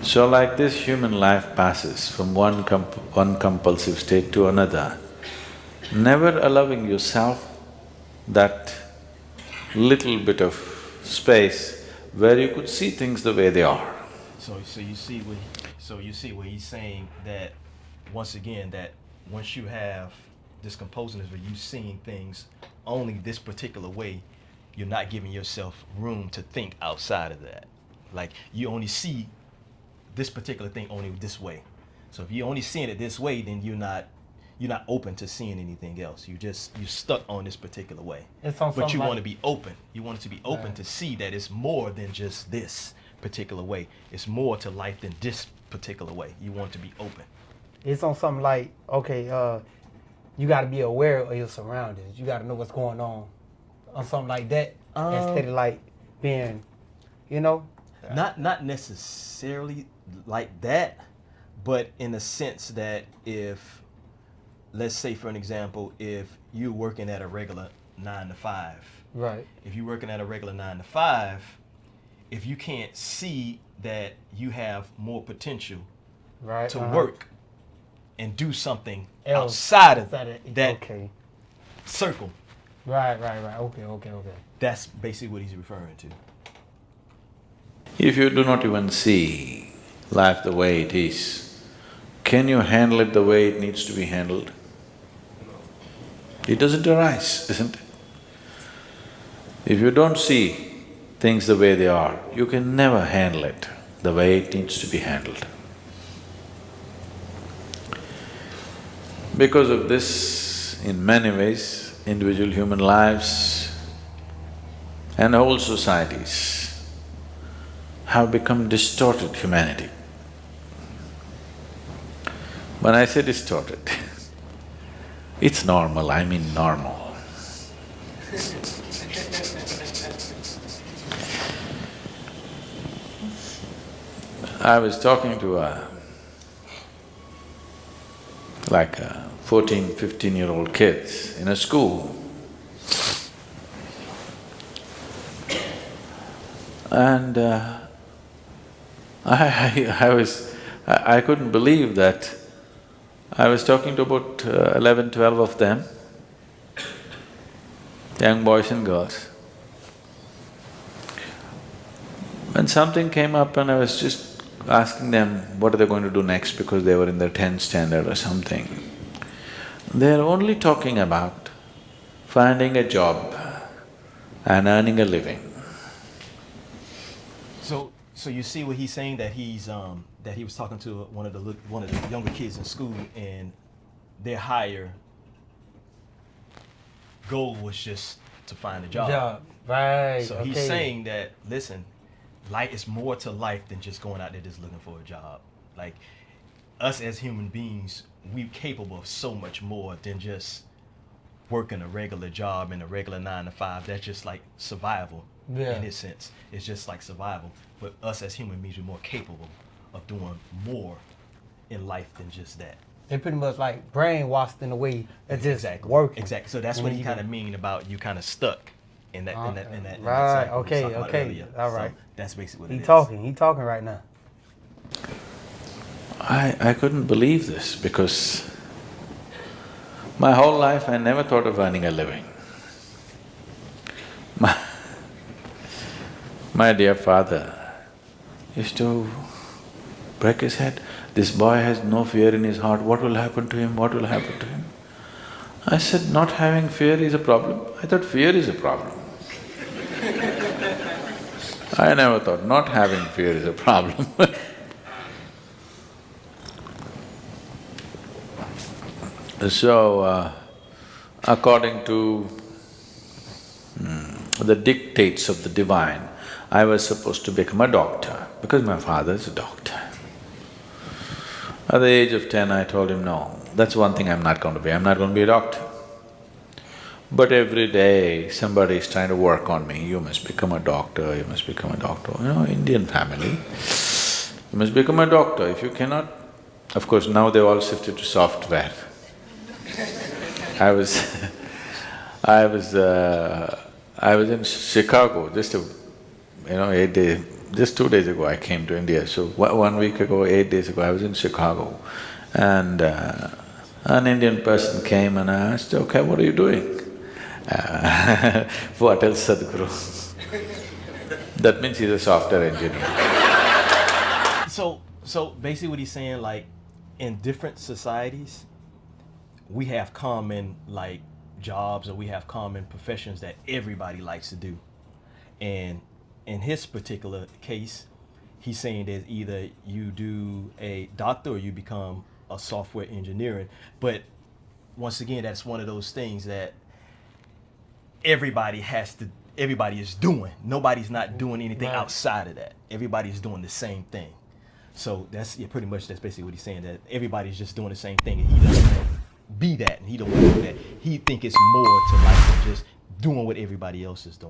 So like this, human life passes from one compulsive state to another, never allowing yourself that little bit of space where you could see things the way they are. So you see what he's saying, that once again, that once you have this composedness where you seeing things only this particular way, you're not giving yourself room to think outside of that. Like you only see this particular thing only this way. So if you're only seeing it this way, then you're not open to seeing anything else. You're stuck on this particular way. It's on But you something want to like, be open. You want it to be open Right. to see that it's more than just this particular way. It's more to life than this particular way. You want to be open. it's on something like, okay, you got to be aware of your surroundings. You got to know what's going on something like that, instead of like being, you know. Not necessarily like that, but in the sense that if, let's say for an example, if you're working at a regular 9 to 5, Right. if you're working at a regular 9 to 5, if you can't see that you have more potential Right. to work and do something Else. outside of Outside of- that Okay. circle, Right. Okay. that's basically what he's referring to. If you do not even see life the way it is, can you handle it the way it needs to be handled? It doesn't arise, isn't it? If you don't see things the way they are, you can never handle it the way it needs to be handled. Because of this, in many ways, individual human lives and whole societies have become distorted humanity. When I say distorted, it's normal, I mean normal. I was talking to like 14, 15-year-old kids in a school. And I couldn't believe that I was talking to about 11, 12 of them, young boys and girls. When something came up and I was just asking them what are they going to do next because they were in their 10th standard or something, they're only talking about finding a job and earning a living. So you see what he's saying, that that he was talking to one of the younger kids in school, and their higher goal was just to find a job. Right. So okay. he's saying that, listen, life is more to life than just going out there just looking for a job. Like, us as human beings, we're capable of so much more than just working a regular job in a regular 9 to 5. That's just like survival. Yeah. In this sense, it's just like survival. But us as human beings, we're more capable of doing more in life than just that. They pretty much like brainwashed in a way that's just Exactly. working. Exactly. So that's what he kind of mean about you kind of stuck in that Right, cycle we okay, talked about okay, earlier. all right. So that's basically what He it is. talking right now. I couldn't believe this because my whole life I never thought of earning a living. My dear father used to break his head, this boy has no fear in his heart, what will happen to him, what will happen to him? I said, not having fear is a problem? I thought fear is a problem. I never thought not having fear is a problem. So, according to the dictates of the divine, I was supposed to become a doctor because my father is a doctor. At the age of 10, I told him, no, that's one thing I'm not going to be, I'm not going to be a doctor. But every day somebody is trying to work on me, you must become a doctor, you must become a doctor. You know, Indian family, you must become a doctor. If you cannot… Of course, now they've all shifted to software. I was I was in Chicago just a 8 day just 2 days ago I came to India, so 1 week ago, 8 days ago, I was in Chicago, and an Indian person came and asked, okay, what are you doing? What else, Sadhguru? That means he's a software engineer. So basically what he's saying, like, in different societies, we have common, like, jobs, or we have common professions that everybody likes to do. And in his particular case, he's saying that either you do a doctor or you become a software engineering. But once again, that's one of those things that everybody is doing. Nobody's not doing anything outside of that. Everybody's doing the same thing. So that's pretty much that's basically what he's saying, that everybody's just doing the same thing, and he doesn't want to be that, and he don't want to do that. He think it's more to life than just doing what everybody else is doing.